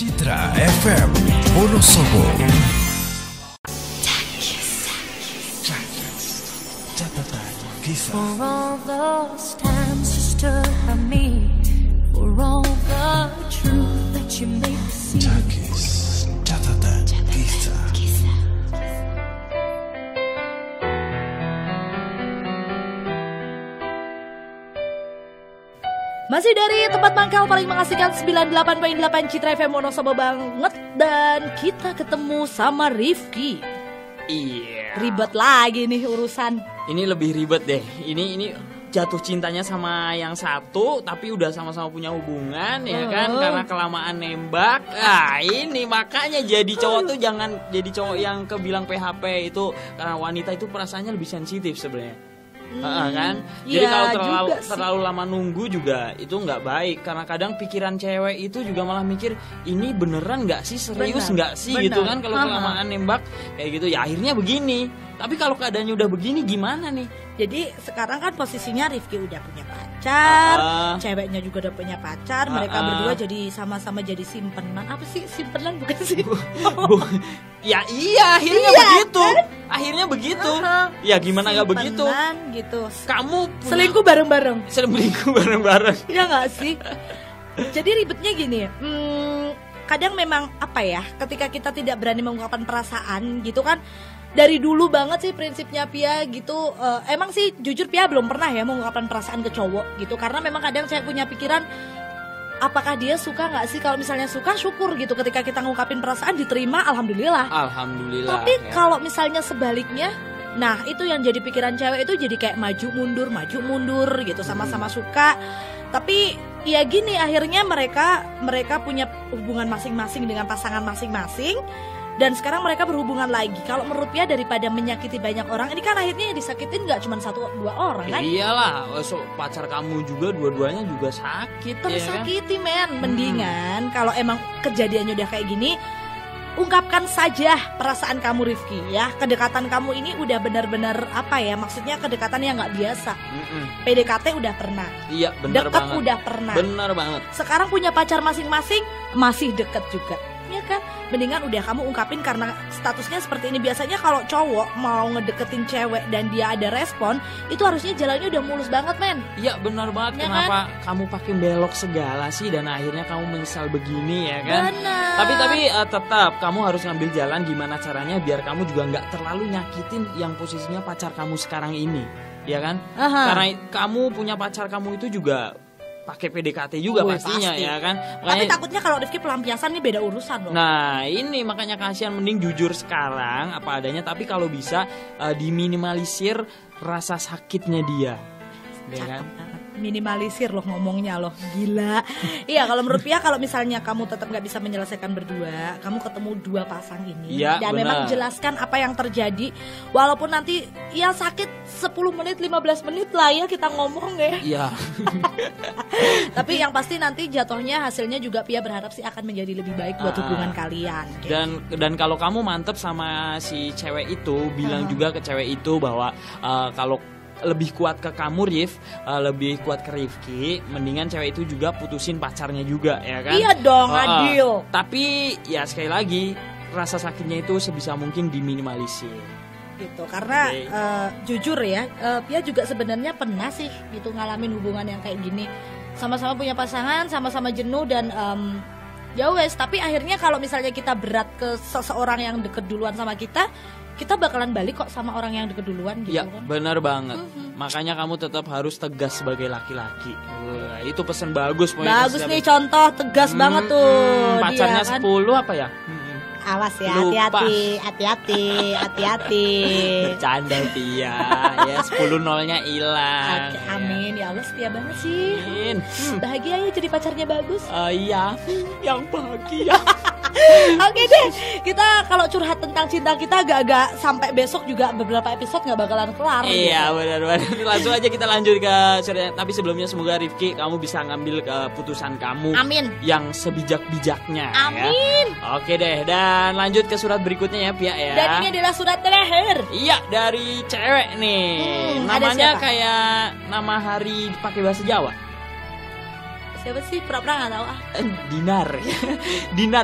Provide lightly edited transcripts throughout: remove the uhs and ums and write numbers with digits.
Citra FM Wonosobo. Catatan kisah. For all those times you stood by me, for all the truth that you made me see. Catatan kisah. Masih dari tempat mangkal paling mengasihkan 98.8 Citra FM Wonosobo banget. Dan kita ketemu sama Rifki. Iya. Ribet lagi nih urusan. Ini lebih ribet deh. Ini jatuh cintanya sama yang satu, tapi udah sama-sama punya hubungan ya kan, karena kelamaan nembak. Ini makanya jadi cowok tuh jangan jadi cowok yang kebilang PHP itu, karena wanita itu perasaannya lebih sensitif sebenarnya. Kan? Jadi kalau terlalu lama nunggu juga itu nggak baik, karena kadang pikiran cewek itu juga malah mikir ini beneran nggak sih, serius nggak sih gitu kan, kalau kelamaan nembak kayak gitu ya akhirnya begini. Tapi kalau keadaannya udah begini gimana nih? Jadi sekarang kan posisinya Rifki udah punya pacar, ceweknya juga udah punya pacar, mereka berdua jadi sama-sama jadi simpenan. Apa sih simpenan bukan sih? Ya iya, akhirnya begitu. Kan? Akhirnya begitu. Ya gimana nggak begitu? Gitu. Kamu selingkuh bareng-bareng. Selingkuh bareng-bareng. Iya nggak sih? Jadi ribetnya gini. Kadang memang apa ya? Ketika kita tidak berani mengungkapkan perasaan, gitu kan? Dari dulu banget sih prinsipnya Pia gitu. Emang sih jujur Pia belum pernah ya mengungkapkan perasaan ke cowok gitu, karena memang kadang saya punya pikiran, apakah dia suka nggak sih? Kalau misalnya suka, syukur gitu. Ketika kita ngungkapin perasaan diterima, alhamdulillah. Tapi kalau misalnya sebaliknya, nah itu yang jadi pikiran cewek itu jadi kayak maju mundur gitu, sama-sama suka. Tapi ya gini, akhirnya mereka punya hubungan masing-masing dengan pasangan masing-masing. Dan sekarang mereka berhubungan lagi. Kalau menurut Pia, daripada menyakiti banyak orang, ini kan akhirnya yang disakitin gak cuma 1-2 orang kan? Iyalah, pacar kamu juga dua-duanya juga sakit. Tersakiti ya kan? Mendingan kalau emang kejadiannya udah kayak gini, ungkapkan saja perasaan kamu Rifki ya. Kedekatan kamu ini udah benar-benar apa ya, maksudnya kedekatan yang gak biasa. PDKT udah pernah. Iya benar banget. Deket udah pernah. Benar banget. Sekarang punya pacar masing-masing, masih deket juga. Ya kan, mendingan udah kamu ungkapin, karena statusnya seperti ini. Biasanya kalau cowok mau ngedeketin cewek dan dia ada respon, itu harusnya jalannya udah mulus banget men. Iya benar banget ya. Kenapa kan? Kamu pakai belok segala sih, dan akhirnya kamu menyesal begini ya kan? Benar. Tapi tetap kamu harus ngambil jalan gimana caranya biar kamu juga nggak terlalu nyakitin yang posisinya pacar kamu sekarang ini, ya kan? Karena kamu punya pacar kamu itu juga pakai PDKT juga pastinya ya kan. Makanya, tapi takutnya kalau Rifki pelampiasan nih beda urusan loh. Nah ini makanya kasihan, mending jujur sekarang apa adanya, tapi kalau bisa diminimalisir rasa sakitnya dia. Ya kan? Minimalisir loh ngomongnya loh, gila. Iya, kalau menurut Pia, kalau misalnya kamu tetap nggak bisa menyelesaikan berdua, kamu ketemu dua pasang ini ya, dan memang jelaskan apa yang terjadi, walaupun nanti ya sakit 10 menit 15 menit lah ya kita ngomong ya. Iya. Tapi yang pasti nanti jatuhnya hasilnya juga Pia berharap sih akan menjadi lebih baik buat hubungan kalian. Dan kalau kamu mantep sama si cewek itu, bilang juga ke cewek itu bahwa kalau lebih kuat ke kamu Rif, lebih kuat ke Rifki, mendingan cewek itu juga putusin pacarnya juga ya kan? Iya dong, adil. Tapi ya sekali lagi, rasa sakitnya itu sebisa mungkin diminimalisir gitu, karena jujur ya, Pia juga sebenarnya pernah sih gitu ngalamin hubungan yang kayak gini. Sama-sama punya pasangan, sama-sama jenuh dan ya wes, tapi akhirnya kalau misalnya kita berat ke seseorang yang deket duluan sama kita bakalan balik kok sama orang yang deket duluan gitu ya, kan. Benar banget. Makanya kamu tetap harus tegas sebagai laki-laki. Itu pesan bagus. Bagus nih contoh tegas banget tuh. Pacarnya dia, kan? 10 apa ya? Awas ya, hati-hati. Bercanda Pia. Ya 10 nolnya hilang. Amin ya Allah, setia banget sih. Amin. Bahagia ya jadi pacarnya bagus. Iya, yang bahagia. Oke deh, kita kalau curhat tentang cinta kita agak-agak sampai besok juga beberapa episode nggak bakalan kelar. Iya gitu. Benar. Langsung aja kita lanjut ke tapi sebelumnya semoga Rifki kamu bisa ngambil keputusan kamu. Amin. Yang sebijak-bijaknya. Amin. Ya. Oke deh, dan lanjut ke surat berikutnya ya Pia ya. Dan ini adalah surat terakhir. Iya, dari cewek nih. Namanya kayak nama hari pakai bahasa Jawa. Siapa sih? Pura-pura nggak tahu ah. Dinar. Dinar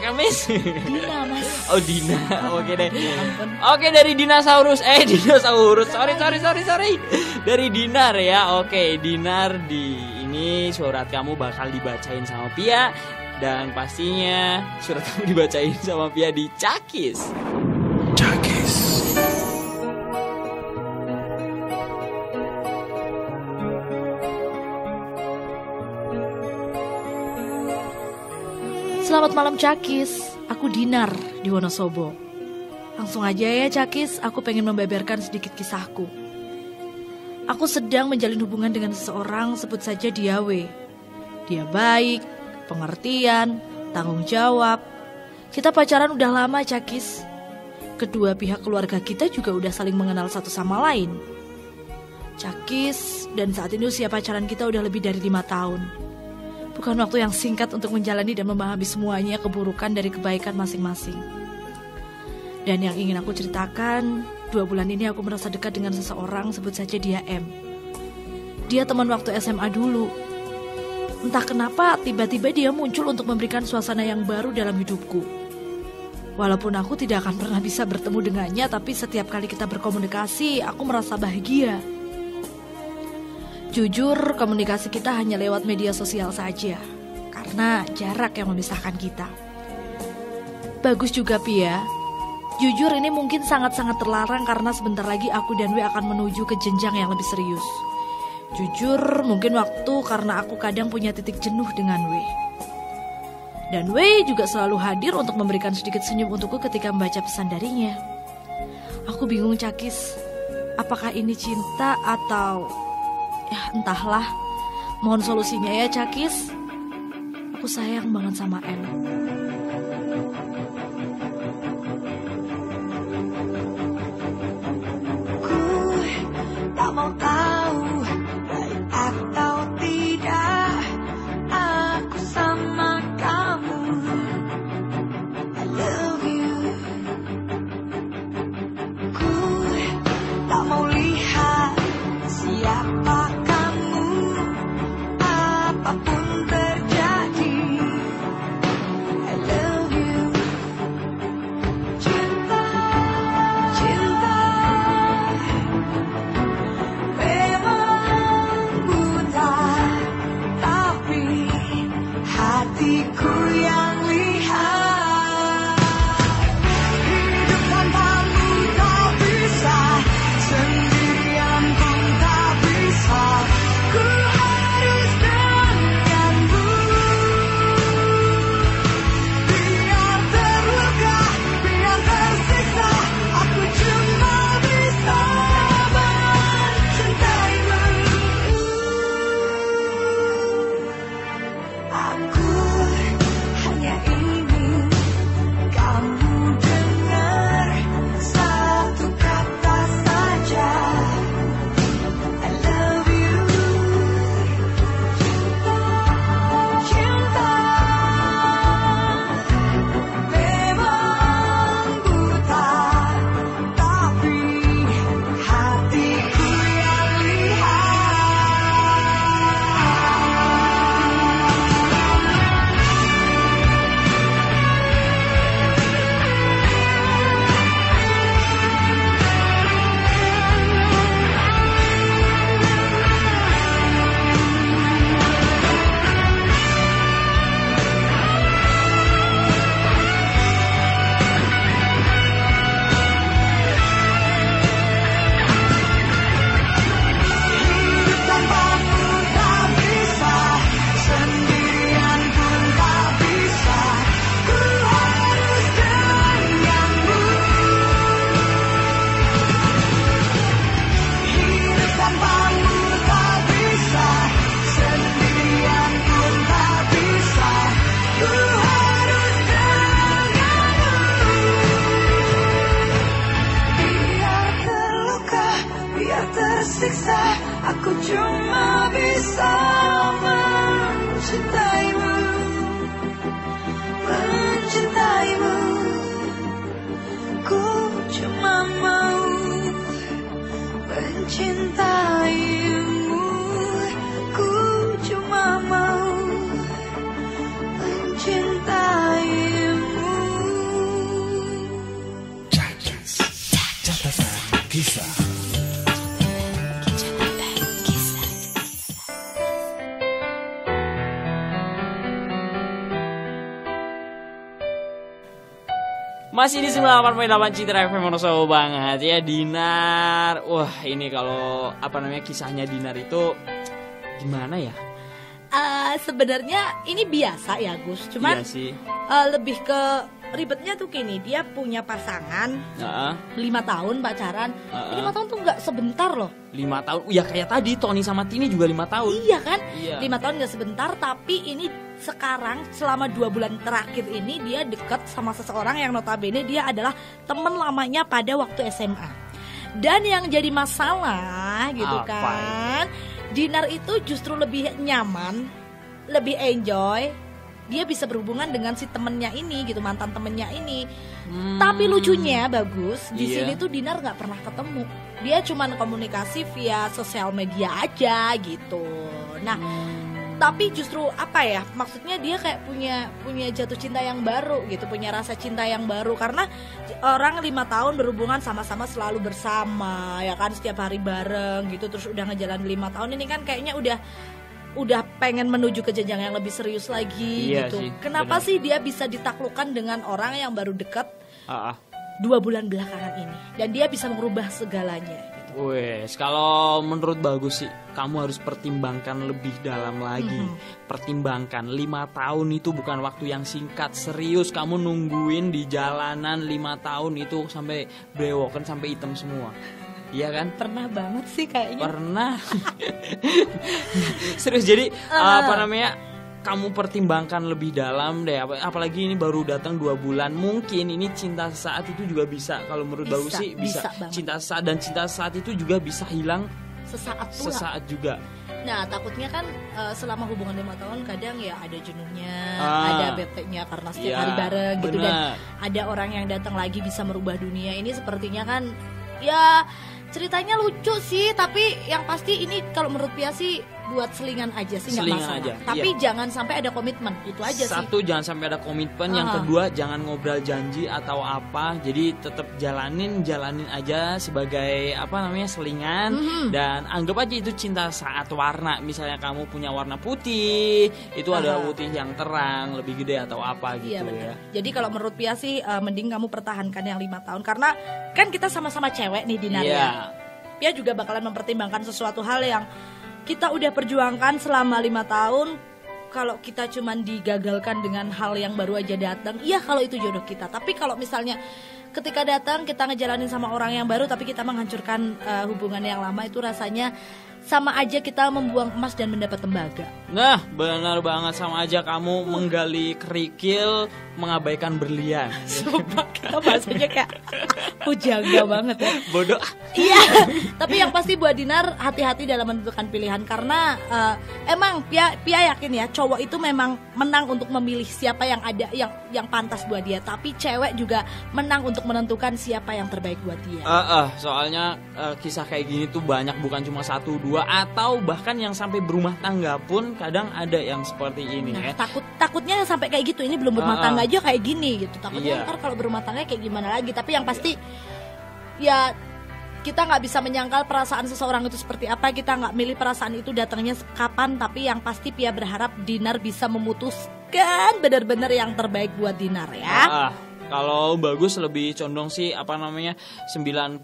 Kamis. Dina mas. Oh Dina, oke deh. Ampun. Oke dari dinosaurus, sorry. Dari Dinar ya, oke Dinar ini surat kamu bakal dibacain sama Pia dan pastinya surat kamu dibacain sama Pia di Cakis. Cakis. Selamat malam Cakis, aku Dinar di Wonosobo. Langsung aja ya Cakis, aku pengen membeberkan sedikit kisahku. Aku sedang menjalin hubungan dengan seseorang, sebut saja dia W. Dia baik, pengertian, tanggung jawab. Kita pacaran udah lama Cakis. Kedua pihak keluarga kita juga udah saling mengenal satu sama lain. Cakis, dan saat ini usia pacaran kita udah lebih dari 5 tahun. Bukan waktu yang singkat untuk menjalani dan memahami semuanya keburukan dari kebaikan masing-masing. Dan yang ingin aku ceritakan, 2 bulan ini aku merasa dekat dengan seseorang, sebut saja dia M. Dia teman waktu SMA dulu. Entah kenapa tiba-tiba dia muncul untuk memberikan suasana yang baru dalam hidupku. Walaupun aku tidak akan pernah bisa bertemu dengannya, tapi setiap kali kita berkomunikasi, aku merasa bahagia. Jujur, komunikasi kita hanya lewat media sosial saja, karena jarak yang memisahkan kita. Bagus juga Pia. Jujur ini mungkin sangat-sangat terlarang karena sebentar lagi aku dan W akan menuju ke jenjang yang lebih serius. Jujur, mungkin waktu karena aku kadang punya titik jenuh dengan W. Dan W juga selalu hadir untuk memberikan sedikit senyum untukku ketika membaca pesan darinya. Aku bingung Cakis, apakah ini cinta atau... ya entahlah. Mohon solusinya ya Cakis. Aku sayang banget sama M. Tak mau tahu baik atau tidak aku sama kamu. I love you. Ku tak mau lihat siapa kamu, apapun terjadi. I love you. Kisah. Masih di 98.8 Citra FM Monoso banget ya Dinar. Wah ini kalau kisahnya Dinar itu gimana ya? Sebenarnya ini biasa ya Gus, cuman Iya sih. Lebih ke ribetnya tuh gini, dia punya pasangan 5 tahun pacaran. 5 tahun tuh nggak sebentar loh. 5 tahun, ya kayak tadi Tony sama Tini juga 5 tahun. Iya kan? Iya. 5 tahun nggak sebentar, tapi ini sekarang selama 2 bulan terakhir ini dia deket sama seseorang yang notabene dia adalah teman lamanya pada waktu SMA. Dan yang jadi masalah gitu Apa kan, Dinar itu justru lebih nyaman, lebih enjoy. Dia bisa berhubungan dengan si temennya ini gitu, mantan temennya ini. Tapi lucunya bagus di Iya. sini tuh Dinar nggak pernah ketemu. Dia cuman komunikasi via sosial media aja gitu. Nah, tapi justru maksudnya dia kayak punya jatuh cinta yang baru gitu, punya rasa cinta yang baru karena orang 5 tahun berhubungan sama-sama selalu bersama ya kan, setiap hari bareng gitu, terus udah ngejalan 5 tahun ini kan kayaknya udah pengen menuju ke jenjang yang lebih serius lagi Iya gitu. sih, Kenapa benar. sih dia bisa ditaklukkan dengan orang yang baru dekat Ah, 2 bulan belakangan ini, dan dia bisa merubah segalanya gitu. Wes, kalau menurut Bagus sih, kamu harus pertimbangkan lebih dalam lagi. Pertimbangkan 5 tahun itu bukan waktu yang singkat. Serius, kamu nungguin di jalanan 5 tahun itu sampai brewokan, sampai hitam semua. Iya kan? Pernah banget sih kayaknya. Pernah. Serius, jadi kamu pertimbangkan lebih dalam deh, apalagi ini baru datang 2 bulan. Mungkin ini cinta saat itu juga bisa, kalau menurut Bagus sih bisa banget. cinta saat, dan cinta saat itu juga bisa hilang Sesaat pula. sesaat juga. Nah, takutnya kan selama hubungan 5 tahun kadang ya ada jenuhnya, Ah. ada bete-nya karena setiap Iya, hari bareng gitu, dan benar. ada orang yang datang lagi bisa merubah dunia. Ini sepertinya kan ya ceritanya lucu sih, tapi yang pasti ini kalau menurut Pia sih buat selingan aja sih, nggak Selingan masalah. aja, Tapi iya. jangan sampai ada komitmen, itu aja sih. Satu, jangan sampai ada komitmen. Yang kedua, jangan ngobrol janji atau apa. Jadi tetap jalanin aja sebagai selingan. Dan anggap aja itu cinta saat warna. Misalnya kamu punya warna putih, itu ada putih yang terang, lebih gede atau apa gitu. Iya benar. Ya. Jadi kalau menurut Pia sih mending kamu pertahankan yang 5 tahun, karena kan kita sama-sama cewek nih Dinar Iya. ya. Pia juga bakalan mempertimbangkan sesuatu hal yang kita udah perjuangkan selama 5 tahun. Kalau kita cuman digagalkan dengan hal yang baru aja datang, iya kalau itu jodoh kita. Tapi kalau misalnya ketika datang kita ngejalanin sama orang yang baru tapi kita menghancurkan hubungan yang lama, itu rasanya sama aja kita membuang emas dan mendapat tembaga. Nah, benar banget, sama aja kamu menggali kerikil, mengabaikan berlian. Sumpah kita bahasanya kayak pujangga banget ya. Bodoh. Iya, tapi yang pasti buat Dinar hati-hati dalam menentukan pilihan, karena emang Pia yakin ya, cowok itu memang menang untuk memilih siapa yang ada yang pantas buat dia, tapi cewek juga menang untuk menentukan siapa yang terbaik buat dia. Soalnya kisah kayak gini tuh banyak, bukan cuma 1, 2, atau bahkan yang sampai berumah tangga pun kadang ada yang seperti ini Nah, ya. takutnya sampai kayak gitu, ini belum berumah tangga aja kayak gini gitu. Takutnya Iya. ntar kalau berumah tangga kayak gimana lagi. Tapi yang pasti ya kita nggak bisa menyangkal perasaan seseorang itu seperti apa. Kita nggak milih perasaan itu datangnya kapan. Tapi yang pasti Pia berharap Dinar bisa memutuskan benar-benar yang terbaik buat Dinar ya. Kalau Bagus lebih condong sih 90-10.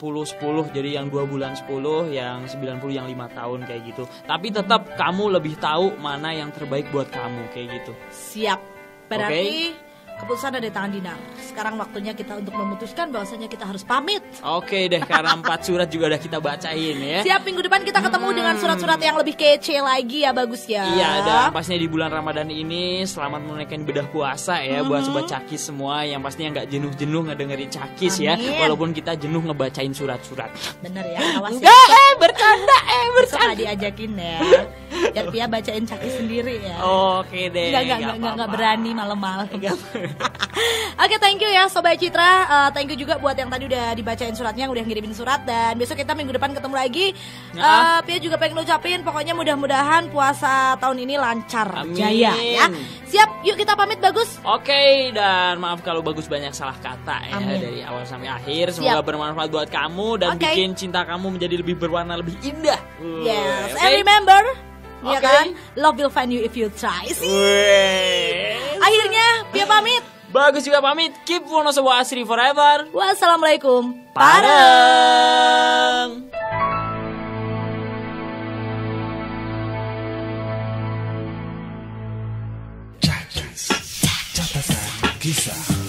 Jadi yang 2 bulan 10, yang 90 yang 5 tahun kayak gitu. Tapi tetap kamu lebih tahu mana yang terbaik buat kamu kayak gitu. Siap. Berarti keputusan ada di tangan Dinar. Sekarang waktunya kita untuk memutuskan bahwasanya kita harus pamit. Oke deh, karena 4 surat juga udah kita bacain ya. Siap, minggu depan kita ketemu dengan surat-surat yang lebih kece lagi ya, Bagus ya. Iya, dan pastinya di bulan Ramadan ini selamat menunaikan bedah puasa ya buat sobat Cakis semua yang pastinya nggak jenuh-jenuh ngedengerin Cakis ya, Amin. walaupun kita jenuh ngebacain surat-surat. Bener ya, awas ya. Enggak, bercanda, Besok nggak diajakin ya. Biar Pia bacain Cakis sendiri ya. Oke deh. Enggak berani malam-malam. Oke, thank you ya Sobat Citra. Thank you juga buat yang tadi udah dibacain suratnya, udah ngirimin surat. Dan besok kita minggu depan ketemu lagi. Pia juga pengen ngucapin, pokoknya mudah-mudahan puasa tahun ini lancar. Amin. Jaya ya. Siap, yuk kita pamit Bagus. Oke, dan maaf kalau Bagus banyak salah kata ya. Amin. Dari awal sampai akhir. Semoga Siap. bermanfaat buat kamu dan Oke. bikin cinta kamu menjadi lebih berwarna, lebih indah. Yes, Oke? and remember, ya Oke. kan, love will find you if you try. Akhirnya, Pia pamit. Bagus juga pamit. Keep Wonosobo Asri forever. Wassalamualaikum. Pareng. Catatan kisah.